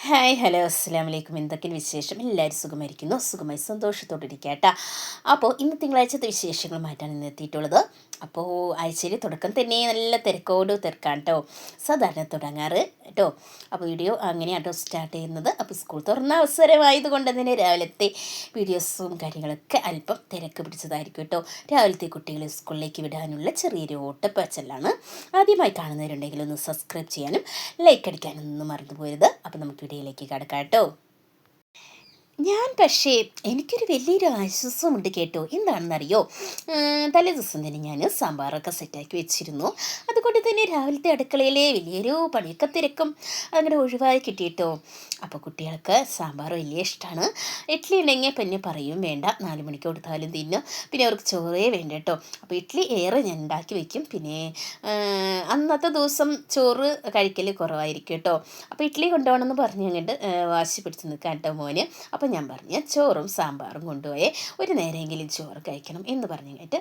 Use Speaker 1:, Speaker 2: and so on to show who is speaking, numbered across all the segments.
Speaker 1: Hi hello അസ്സാം വലൈക്കും. എന്തൊക്കെയാണ് വിശേഷം? എല്ലാവരും സുഖമായിരിക്കുന്നു. സുഖമായി സന്തോഷത്തോടെ ഇരിക്കുക കേട്ടോ. അപ്പോൾ ഇന്ന് തിങ്കളാഴ്ചത്തെ വിശേഷങ്ങളുമായിട്ടാണ് ഇന്ന് എത്തിയിട്ടുള്ളത്. അപ്പോൾ ആഴ്ചയിൽ തുടക്കം തന്നെ നല്ല തിരക്കാണ് കേട്ടോ. സാധാരണ തുടങ്ങാറ് കേട്ടോ. അപ്പോൾ വീഡിയോ അങ്ങനെയാണ് കേട്ടോ സ്റ്റാർട്ട് ചെയ്യുന്നത്. അപ്പോൾ സ്കൂൾ തുറന്ന അവസരമായതുകൊണ്ട് തന്നെ രാവിലത്തെ വീഡിയോസും കാര്യങ്ങളൊക്കെ അല്പം തിരക്ക് പിടിച്ചതായിരിക്കും കേട്ടോ. രാവിലത്തെ കുട്ടികളെ സ്കൂളിലേക്ക് വിടാനുള്ള ചെറിയൊരു ഓട്ടപ്പാച്ചലാണ്. ആദ്യമായി കാണുന്നവരുണ്ടെങ്കിൽ ഒന്ന് സബ്സ്ക്രൈബ് ചെയ്യാനും ലൈക്ക് അടിക്കാനൊന്നും മറന്നു പോരുത്. അപ്പോൾ നമുക്ക് വീഡിയോയിലേക്ക് കടക്കാം കേട്ടോ. പക്ഷേ എനിക്കൊരു വലിയൊരു ആശ്വാസമുണ്ട് കേട്ടോ. എന്താണെന്നറിയോ, തലേ ദിവസം തന്നെ ഞാൻ സാമ്പാറൊക്കെ സെറ്റാക്കി വെച്ചിരുന്നു. അതുകൊണ്ട് തന്നെ രാവിലത്തെ അടുക്കളയിലെ വലിയൊരു പണിയൊക്കെ തിരക്കും അങ്ങനെ ഒഴിവായി കിട്ടിയിട്ടോ. അപ്പോൾ കുട്ടികൾക്ക് സാമ്പാർ വലിയ ഇഷ്ടമാണ്. ഇഡ്ഡലി ഉണ്ടെങ്കിൽ പിന്നെ പറയും വേണ്ട, 4 മണിക്ക് കൊടുത്താലും തിന്നും. പിന്നെ അവർക്ക് ചോറേ വേണ്ട കേട്ടോ. അപ്പോൾ ഇഡ്ഡലി ഏറെ ഞാൻ ഉണ്ടാക്കി വയ്ക്കും. പിന്നെ അന്നത്തെ ദിവസം ചോറ് കഴിക്കൽ കുറവായിരിക്കും കേട്ടോ. അപ്പോൾ ഇഡ്ഡലി കൊണ്ടുപോകണമെന്ന് പറഞ്ഞ് അങ്ങോട്ട് വാശി പിടിച്ച് നിൽക്കാൻ കേട്ടോ മോന്. അപ്പോൾ ഞാൻ പറഞ്ഞു ചോറും സാമ്പാറും കൊണ്ടുപോയി ഒരു നേരമെങ്കിലും ചോറ് കഴിക്കണം എന്ന് പറഞ്ഞിട്ട്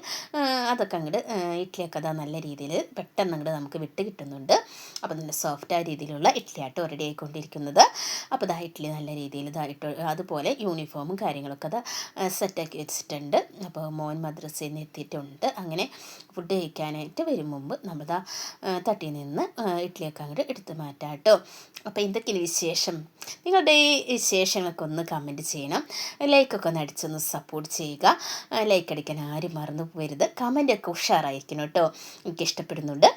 Speaker 1: അതൊക്കെ അങ്ങോട്ട് ഇഡ്ഡലിയൊക്കെ അതാ നല്ല രീതിയിൽ പെട്ടെന്ന് അങ്ങോട്ട് നമുക്ക് വിട്ട് കിട്ടുന്നുണ്ട്. അപ്പോൾ നല്ല സോഫ്റ്റായ രീതിയിലുള്ള ഇഡ്ഡലിയാട്ടോ റെഡി ആയിക്കൊണ്ടിരിക്കുന്നത്. അപ്പോൾ ഇതാ ഇഡ്ഡലി നല്ല രീതിയിൽ ഇതായിട്ട് അതുപോലെ യൂണിഫോമും കാര്യങ്ങളൊക്കെ അത് സെറ്റാക്കി വെച്ചിട്ടുണ്ട്. അപ്പോൾ മോൻ മദ്രസയിൽ നിന്ന് എത്തിയിട്ടുണ്ട്. അങ്ങനെ ഫുഡ് കഴിക്കാനായിട്ട് വരും മുമ്പ് നമ്മളിതാ തട്ടിൽ നിന്ന് ഇഡ്ഡലിയൊക്കെ അങ്ങോട്ട് എടുത്ത് മാറ്റാം കേട്ടോ. അപ്പോൾ എന്തൊക്കെയാണ് വിശേഷം? നിങ്ങളുടെ ഈ വിശേഷങ്ങളൊക്കെ ഒന്ന് കമൻറ്റ് ചെയ്യണം. ലൈക്കൊക്കെ ഒന്ന് അടിച്ചൊന്ന് സപ്പോർട്ട് ചെയ്യുക. ലൈക്ക് അടിക്കാൻ ആരും മറന്നു പോകരുത്. കമൻറ്റൊക്കെ ഉഷാറായിരിക്കണം കേട്ടോ. എനിക്ക് ഇഷ്ടപ്പെടുന്നുണ്ട്.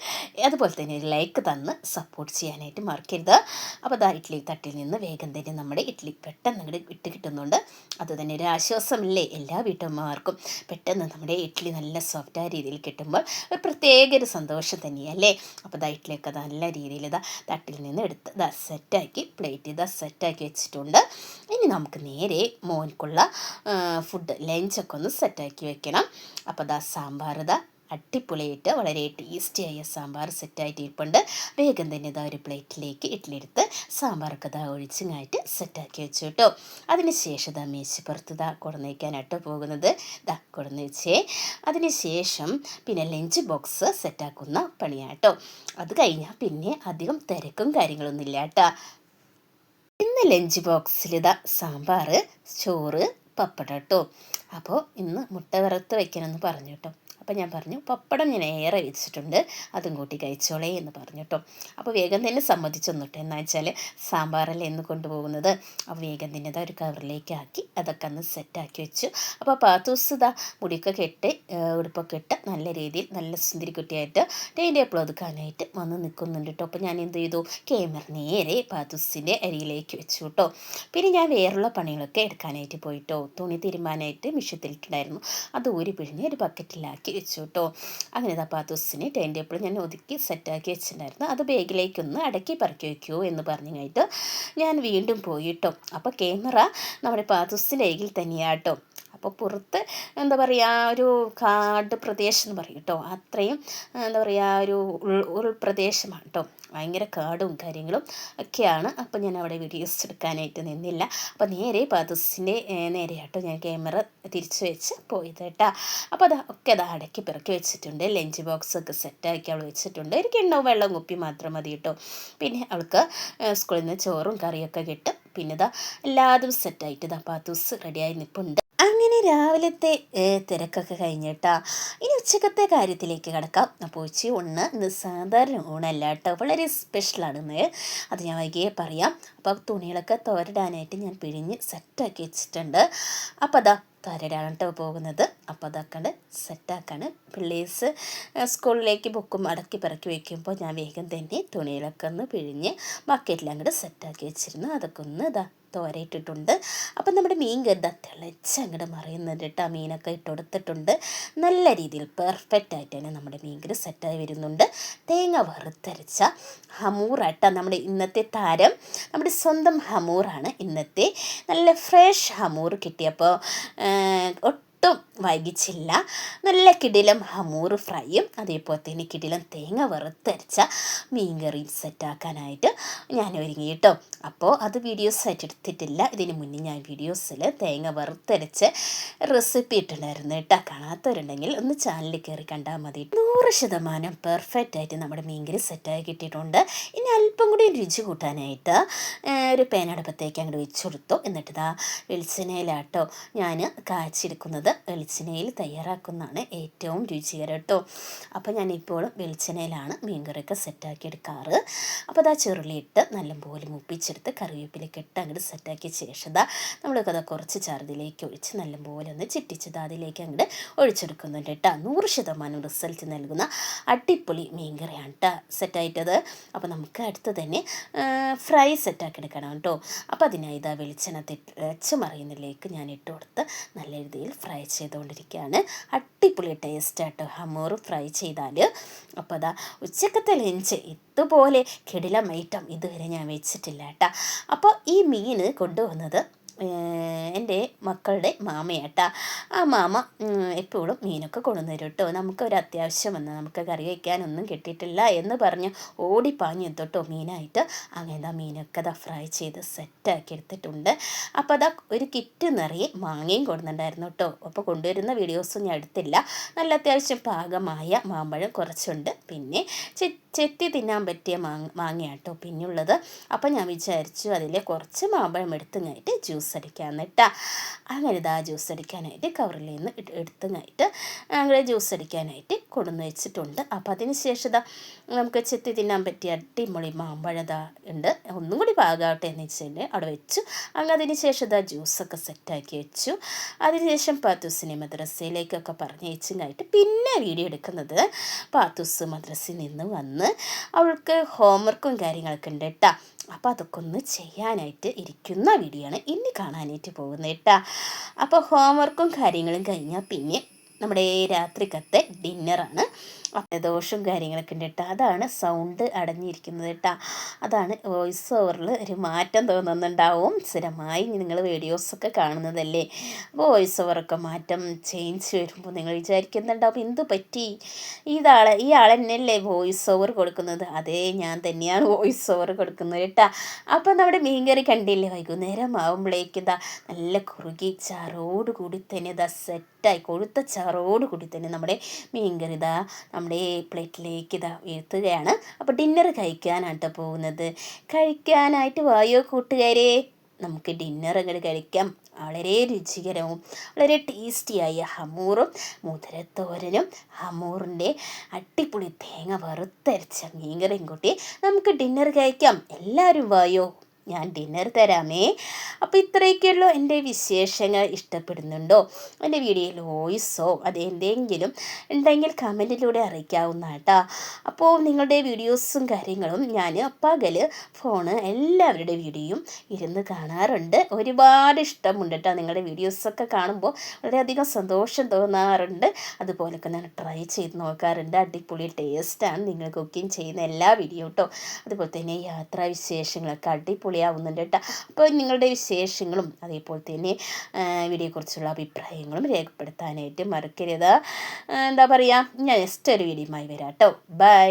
Speaker 1: അതുപോലെ തന്നെ ഒരു ലൈക്ക് തന്ന് സപ്പോർട്ട് ചെയ്യാനായിട്ട് മറക്കരുത്. അപ്പോൾ ദാ ഇഡ്ഡലി തട്ടിൽ നിന്ന് വേഗം തന്നെ നമ്മുടെ ഇഡ്ഡലി പെട്ടെന്ന് അങ്ങോട്ട് വിട്ട് കിട്ടുന്നുണ്ട്. അതുതന്നെ ഒരു ആശ്വാസമില്ലേ എല്ലാ വീട്ടമ്മമാർക്കും. പെട്ടെന്ന് നമ്മുടെ ഇഡ്ഡലി നല്ല സോഫ്റ്റായ രീതിയിൽ കിട്ടുമ്പോൾ ഒരു പ്രത്യേക ഒരു സന്തോഷം തന്നെയല്ലേ. അപ്പോൾ ദാ ഇഡ്ഡലിയൊക്കെ നല്ല രീതിയിൽ ഇതാ തട്ടിൽ നിന്ന് എടുത്ത് ഇതാ സെറ്റാക്കി പ്ലേറ്റ് ഇതാ സെറ്റാക്കി വെച്ചിട്ടുണ്ട്. ഇനി നമുക്ക് നേരെ മോൻക്കുള്ള ഫുഡ് ലഞ്ചൊക്കെ ഒന്ന് സെറ്റാക്കി വെക്കണം. അപ്പോൾ ദാ സാമ്പാർ ഇതാ അടിപൊളിയായിട്ട് വളരെ ടേസ്റ്റിയായ സാമ്പാർ സെറ്റായിട്ട് ഇരിപ്പുണ്ട്. വേഗം തന്നെ ഇതാ ഒരു പ്ലേറ്റിലേക്ക് ഇഡ്ഡലി എടുത്ത് സാമ്പാറൊക്കെ ഇതാ ഒഴിച്ചിങ്ങായിട്ട് സെറ്റാക്കി വെച്ചു കേട്ടോ. അതിന് ശേഷം ഇതാ മേശപ്പുറത്ത് ഇതാ കുടന്നേക്കാനാട്ടോ പോകുന്നത്. ഇതാ കുടന്ന് വെച്ചേ. അതിന് ശേഷം പിന്നെ ലഞ്ച് ബോക്സ് സെറ്റാക്കുന്ന പണിയാട്ടോ. അത് കഴിഞ്ഞാൽ പിന്നെ അധികം തിരക്കും കാര്യങ്ങളൊന്നും ഇല്ല കേട്ടോ. ഇന്ന് ലഞ്ച് ബോക്സിൽ ഇതാ സാമ്പാർ, ചോറ്, പപ്പടം കേട്ടോ. അപ്പോൾ ഇന്ന് മുട്ട വറുത്ത് വയ്ക്കണമെന്ന് പറഞ്ഞു കേട്ടോ. അപ്പോൾ ഞാൻ പറഞ്ഞു പപ്പടം ഞാൻ ഏറെ വെച്ചിട്ടുണ്ട്, അതും കൂട്ടി കഴിച്ചോളേ എന്ന് പറഞ്ഞു കേട്ടോ. അപ്പോൾ വേഗം തന്നെ സമ്മതിച്ചൊന്നു കേട്ടോ. എന്താ വെച്ചാൽ സാമ്പാറല്ലേ എന്ന് കൊണ്ടുപോകുന്നത്. അപ്പോൾ വേഗം തന്നെ ഇതാ ഒരു കവറിലേക്ക് ആക്കി അതൊക്കെ ഒന്ന് സെറ്റാക്കി വെച്ചു. അപ്പോൾ പാത്തൂസ് ഇതാ മുടിയൊക്കെ കെട്ട് ഉടുപ്പൊക്കെ ഇട്ട് നല്ല രീതിയിൽ നല്ല സുന്ദരി കുട്ടിയായിട്ട് ഡെയിലി ടേബിൾ ഒതുക്കാനായിട്ട് വന്ന് നിൽക്കുന്നുണ്ട് കേട്ടോ. അപ്പോൾ ഞാൻ എന്ത് ചെയ്തു, ക്യാമറ നേരെ പാത്തൂസിൻ്റെ അരിയിലേക്ക് വെച്ചു കേട്ടോ. പിന്നെ ഞാൻ വേറുള്ള പണികളൊക്കെ എടുക്കാനായിട്ട് പോയിട്ടോ. തുണി തിരുമ്മാനായിട്ട് മിഷ്യത്തിലിട്ടുണ്ടായിരുന്നു. അത് ഊരി പിഴിഞ്ഞ് ഒരു ബക്കറ്റിലാക്കി വെച്ചു കേട്ടോ. അങ്ങനെ ഇതാ പാത്തൂസിന് ടൈം ടേബിൾ ഞാൻ ഒതുക്കി സെറ്റാക്കി വെച്ചിട്ടുണ്ടായിരുന്നു. അത് ബാഗിലേക്കൊന്ന് അടക്കി പറക്കി വയ്ക്കുമോ എന്ന് പറഞ്ഞായിട്ട് ഞാൻ വീണ്ടും പോയി കേട്ടോ. അപ്പോൾ ക്യാമറ നമ്മുടെ പാത്തൂസിൻ്റെ അരികിൽ തന്നെയാണ് കേട്ടോ. അപ്പോൾ പുറത്ത് എന്താ പറയുക ഒരു കാട് പ്രദേശം എന്ന് പറയും കേട്ടോ. അത്രയും എന്താ പറയുക ഒരു ഉൾപ്രദേശമാണ് കേട്ടോ. ഭയങ്കര കാടും കാര്യങ്ങളും ഒക്കെയാണ്. അപ്പോൾ ഞാൻ അവിടെ വീഡിയോസ് എടുക്കാനായിട്ട് നിന്നില്ല. അപ്പോൾ നേരെ പാത്തൂസിൻ്റെ നേരെയാട്ടോ ഞാൻ ക്യാമറ തിരിച്ചു വെച്ച് പോയത് കേട്ടോ. അപ്പോൾ അതാ അടക്കി പിറക്കി വെച്ചിട്ടുണ്ട്. ലഞ്ച് ബോക്സൊക്കെ സെറ്റാക്കി അവൾ വെച്ചിട്ടുണ്ട്. ഒരു കിണ്ണവും വെള്ളം കുപ്പി മാത്രം മതി കേട്ടോ. പിന്നെ അവൾക്ക് സ്കൂളിൽ നിന്ന് ചോറും കറിയൊക്കെ കിട്ടും. പിന്നെ എല്ലാതും സെറ്റായിട്ട് പാത്തൂസ് റെഡിയായി നിൽപ്പുണ്ട്. അങ്ങനെ രാവിലത്തെ തിരക്കൊക്കെ കഴിഞ്ഞിട്ടാ. ഇനി ഉച്ചക്കത്തെ കാര്യത്തിലേക്ക് കിടക്കാം. അപ്പോൾ ഇന്ന് സാധാരണ ഊണല്ല കേട്ടോ, വളരെ സ്പെഷ്യലാണെന്ന്. അത് ഞാൻ വൈകിയേ പറയാം. അപ്പോൾ തുണികളൊക്കെ തോരടാനായിട്ട് ഞാൻ പിഴിഞ്ഞ് സെറ്റാക്കി വെച്ചിട്ടുണ്ട്. അപ്പോൾ തോരടാണ് കേട്ടോ പോകുന്നത്. അപ്പോൾ അതൊക്കെ സെറ്റാക്കാണ്. പിള്ളേഴ്സ് സ്കൂളിലേക്ക് ബുക്കും അടക്കി പിറക്കി വയ്ക്കുമ്പോൾ ഞാൻ വേഗം തന്നെ തുണികളൊക്കെ ഒന്ന് പിഴിഞ്ഞ് ബക്കറ്റിൽ അങ്ങോട്ട് സെറ്റാക്കി വെച്ചിരുന്നു. അതൊക്കെ ഒന്ന് തോരയിട്ടിട്ടുണ്ട്. അപ്പം നമ്മുടെ മീൻ കരുതാ തിളച്ചങ്ങോട്ട് മറിയുന്നുണ്ട് കേട്ടോ. മീനൊക്കെ ഇട്ട് കൊടുത്തിട്ടുണ്ട്. നല്ല രീതിയിൽ പെർഫെക്റ്റ് ആയിട്ട് തന്നെ നമ്മുടെ മീൻ കറി സെറ്റായി വരുന്നുണ്ട്. തേങ്ങ വറുത്തരച്ച ഹമൂറാട്ടോ നമ്മുടെ ഇന്നത്തെ താരം. നമ്മുടെ സ്വന്തം ഹമൂറാണ് ഇന്നത്തെ. നല്ല ഫ്രഷ് ഹമൂർ കിട്ടിയപ്പോൾ ഒട്ടും വൈകിച്ചില്ല. നല്ല കിടിലം ഹമൂർ ഫ്രൈയും അതേപോലെ തന്നെ കിടിലം തേങ്ങ വറുത്തരച്ച മീൻകറിയും സെറ്റാക്കാനായിട്ട് ഞാൻ ഒരുങ്ങി കേട്ടോ. അപ്പോൾ അത് വീഡിയോസ് ആയിട്ട് എടുത്തിട്ടില്ല. ഇതിന് മുന്നേ ഞാൻ വീഡിയോസിൽ തേങ്ങ വറുത്തരച്ച് റെസിപ്പി ഇട്ടിട്ടുണ്ടായിരുന്നു കേട്ടോ. കാണാത്തവരുണ്ടെങ്കിൽ ഒന്ന് ചാനലിൽ കയറി കണ്ടാൽ മതി. 100% പെർഫെക്റ്റ് ആയിട്ട് നമ്മുടെ മീൻകറി സെറ്റായി കിട്ടിയിട്ടുണ്ട്. ഇനി അല്പം കൂടി രുചി കൂട്ടാനായിട്ട് ഒരു പേനടുപ്പത്തേക്ക് അങ്ങോട്ട് വെച്ച് കൊടുത്തു. എന്നിട്ട് ഇതാ വെളിച്ചെണ്ണയിലാട്ടോ ഞാൻ കാച്ചെടുക്കുന്നത്. വെളിച്ചെണ്ണയിൽ തയ്യാറാക്കുന്നതാണ് ഏറ്റവും രുചികരം കേട്ടോ. അപ്പോൾ ഞാനിപ്പോഴും വെളിച്ചെണ്ണയിലാണ് മീൻകറിയൊക്കെ സെറ്റാക്കി എടുക്കാറ്. അപ്പോൾ അതാ ചെറുള്ളിയിട്ട് നല്ലപോലെ മൂപ്പിച്ചെടുത്ത് കറിവേപ്പിലേക്ക് ഇട്ട് അങ്ങോട്ട് സെറ്റാക്കിയ ശേഷം നമ്മളൊക്കെ കുറച്ച് ചറുതിലേക്ക് ഒഴിച്ച് നല്ലപോലെ ഒന്ന് ചിറ്റിച്ചത് അതിലേക്ക് അങ്ങോട്ട് ഒഴിച്ചെടുക്കുന്നുണ്ട് കേട്ടോ. 100% റിസൾട്ട് നൽകുന്ന അടിപൊളി മീൻകറിയാണ് കേട്ടോ സെറ്റായിട്ടത്. അപ്പോൾ നമുക്ക് അടുത്ത് തന്നെ ഫ്രൈ സെറ്റാക്കി എടുക്കണം കേട്ടോ. അപ്പോൾ അതിനായി ഇതാ വെളിച്ചെണ്ണ തിളച്ച് മറിയുന്നതിലേക്ക് ഞാൻ ഇട്ട് കൊടുത്ത് നല്ല രീതിയിൽ ഫ്രൈ ചെയ്തുകൊണ്ടിരിക്കുകയാണ്. അടിപൊളി ടേസ്റ്റാട്ടോ ഹമൂർ ഫ്രൈ ചെയ്താൽ. അപ്പോൾ അതാ ഉച്ചക്കത്തെ ലഞ്ച് ഇതുപോലെ കിടിലം ഐറ്റം ഇതുവരെ ഞാൻ വെച്ചിട്ടില്ല കേട്ടോ. അപ്പോൾ ഈ മീൻ കൊണ്ടുവന്നത് എൻ്റെ മക്കളുടെ മാമയാട്ടാ. ആ മാമ എപ്പോഴും മീനൊക്കെ കൊണ്ടുവന്ന് തരും കേട്ടോ. നമുക്കൊരു അത്യാവശ്യം വന്ന് നമുക്ക് കറി വയ്ക്കാനൊന്നും കിട്ടിയിട്ടില്ല എന്ന് പറഞ്ഞ് ഓടിപ്പാഞ്ഞ് എത്തോട്ടോ മീനായിട്ട്. അങ്ങനെ മീനൊക്കെ ഫ്രൈ ചെയ്ത് സെറ്റാക്കി എടുത്തിട്ടുണ്ട്. അപ്പോൾ ഒരു കിറ്റ് നിറയെ മാങ്ങയും കൊടുക്കുന്നുണ്ടായിരുന്നു കേട്ടോ. അപ്പോൾ കൊണ്ടുവരുന്ന വീഡിയോസും ഞാൻ എടുത്തില്ല. നല്ല അത്യാവശ്യം പാകമായ മാമ്പഴം കുറച്ചുണ്ട്. പിന്നെ ചെത്തി തിന്നാൻ പറ്റിയ മാങ്ങയാട്ടോ പിന്നുള്ളത്. അപ്പോൾ ഞാൻ വിചാരിച്ചു അതിൽ കുറച്ച് മാമ്പഴം എടുത്തുങ്ങായിട്ട് ജ്യൂസ് അടിക്കാമെന്നിട്ടാ. അങ്ങനെ ജ്യൂസ് അടിക്കാനായിട്ട് കവറിൽ നിന്ന് എടുത്തുങ്ങായിട്ട് അങ്ങനെ ജ്യൂസ് അടിക്കാനായിട്ട് കൊണ്ടുവന്ന് വെച്ചിട്ടുണ്ട്. അപ്പോൾ അതിന് ശേഷം നമുക്ക് ചെത്തി തിന്നാൻ പറ്റിയ അടിപൊളി മാമ്പഴം ഉണ്ട്. ഒന്നും കൂടി പാകാവട്ടെ എന്ന് വെച്ചാൽ അവിടെ വെച്ചു. അങ്ങനെ അതിന് ശേഷം ജ്യൂസൊക്കെ സെറ്റാക്കി വെച്ചു. അതിനുശേഷം പാത്തൂസിനെ മദ്രസയിലേക്കൊക്കെ പറഞ്ഞയച്ചുങ്ങായിട്ട് പിന്നെ വീഡിയോ എടുക്കുന്നത് പാത്തൂസ് മദ്രസയിൽ നിന്ന് വന്ന് അവൾക്ക് ഹോംവർക്കും കാര്യങ്ങളൊക്കെ ഉണ്ട് കേട്ടോ. അപ്പോൾ അതൊക്കെ ഒന്ന് ചെയ്യാനായിട്ട് ഇരിക്കുന്ന വീഡിയോ ആണ് ഇനി കാണാനായിട്ട് പോകുന്നത് കേട്ടോ. അപ്പോൾ ഹോംവർക്കും കാര്യങ്ങളും കഴിഞ്ഞാൽ പിന്നെ നമ്മുടെ രാത്രിക്കത്തെ ഡിന്നറാണ്. ദോഷവും കാര്യങ്ങളൊക്കെ ഉണ്ട് കേട്ടോ. അതാണ് സൗണ്ട് അടഞ്ഞിരിക്കുന്നത് കേട്ടോ. അതാണ് വോയിസ് ഓവറിൽ ഒരു മാറ്റം തോന്നുന്നുണ്ടാവും. സ്ഥിരമായി നിങ്ങൾ വീഡിയോസൊക്കെ കാണുന്നതല്ലേ. വോയിസ് ഓവറൊക്കെ മാറ്റം ചേഞ്ച് വരുമ്പോൾ നിങ്ങൾ വിചാരിക്കുന്നുണ്ടാവും എന്ത് പറ്റി ഈ ആളെന്നല്ലേ വോയിസ് ഓവർ കൊടുക്കുന്നത്. അതേ ഞാൻ തന്നെയാണ് വോയിസ് ഓവർ കൊടുക്കുന്നത് കേട്ടോ. അപ്പോൾ നമ്മുടെ മീൻകറി കണ്ടില്ലേ, വൈകുന്നേരം ആകുമ്പോഴേക്കും നല്ല കുറുകി ചാറോട് കൂടി തന്നെ സെറ്റായി കൊഴുത്ത ചാറോട് കൂടി തന്നെ നമ്മുടെ മീൻകറി നമ്മുടെ പ്ലേറ്റിലേക്ക് എത്തുകയാണ്. അപ്പോൾ ഡിന്നർ കഴിക്കാനാട്ടോ പോകുന്നത്. കഴിക്കാനായിട്ട് വായോ കൂട്ടുകാരെ, നമുക്ക് ഡിന്നർ അങ്ങോട്ട് കഴിക്കാം. വളരെ രുചികരവും വളരെ ടേസ്റ്റിയായ ഹമൂറും മുതിരത്തോരനും ഹമൂറിൻ്റെ അടിപൊളി തേങ്ങ വറുത്തരച്ച മീൻകറിയും കൂട്ടി നമുക്ക് ഡിന്നർ കഴിക്കാം. എല്ലാവരും വായോ, ഞാൻ ഡിന്നർ തരാമേ. അപ്പോൾ ഇത്രയൊക്കെയുള്ളൂ എൻ്റെ വിശേഷങ്ങൾ. ഇഷ്ടപ്പെടുന്നുണ്ടോ എൻ്റെ വീഡിയോയിൽ വോയിസോ അതെന്തെങ്കിലും ഉണ്ടെങ്കിൽ കമൻറ്റിലൂടെ അറിയിക്കാവുന്ന കേട്ടോ. അപ്പോൾ നിങ്ങളുടെ വീഡിയോസും കാര്യങ്ങളും ഞാൻ പകൽ ഫോണ് എല്ലാവരുടെ വീഡിയോയും ഇരുന്ന് കാണാറുണ്ട്. ഒരുപാട് ഇഷ്ടമുണ്ട് കേട്ടോ. നിങ്ങളുടെ വീഡിയോസൊക്കെ കാണുമ്പോൾ വളരെയധികം സന്തോഷം തോന്നാറുണ്ട്. അതുപോലൊക്കെ ഞാൻ ട്രൈ ചെയ്ത് നോക്കാറുണ്ട്. അടിപൊളി ടേസ്റ്റാണ് നിങ്ങൾ കുക്കിംഗ് ചെയ്യുന്ന എല്ലാ വീഡിയോ കേട്ടോ. അതുപോലെ തന്നെ യാത്രാ വിശേഷങ്ങളൊക്കെ അടിപൊളിയാവുന്നുണ്ട് കേട്ടോ. അപ്പോൾ നിങ്ങളുടെ വിശേഷങ്ങളും അതേപോലെ തന്നെ വീഡിയോയെക്കുറിച്ചുള്ള അഭിപ്രായങ്ങളും രേഖപ്പെടുത്താനായിട്ട് മറക്കരുത്. എന്താ പറയുക, ഞാൻ നെക്സ്റ്റ് ഒരു വീഡിയോയുമായി വരാം കേട്ടോ. ബൈ.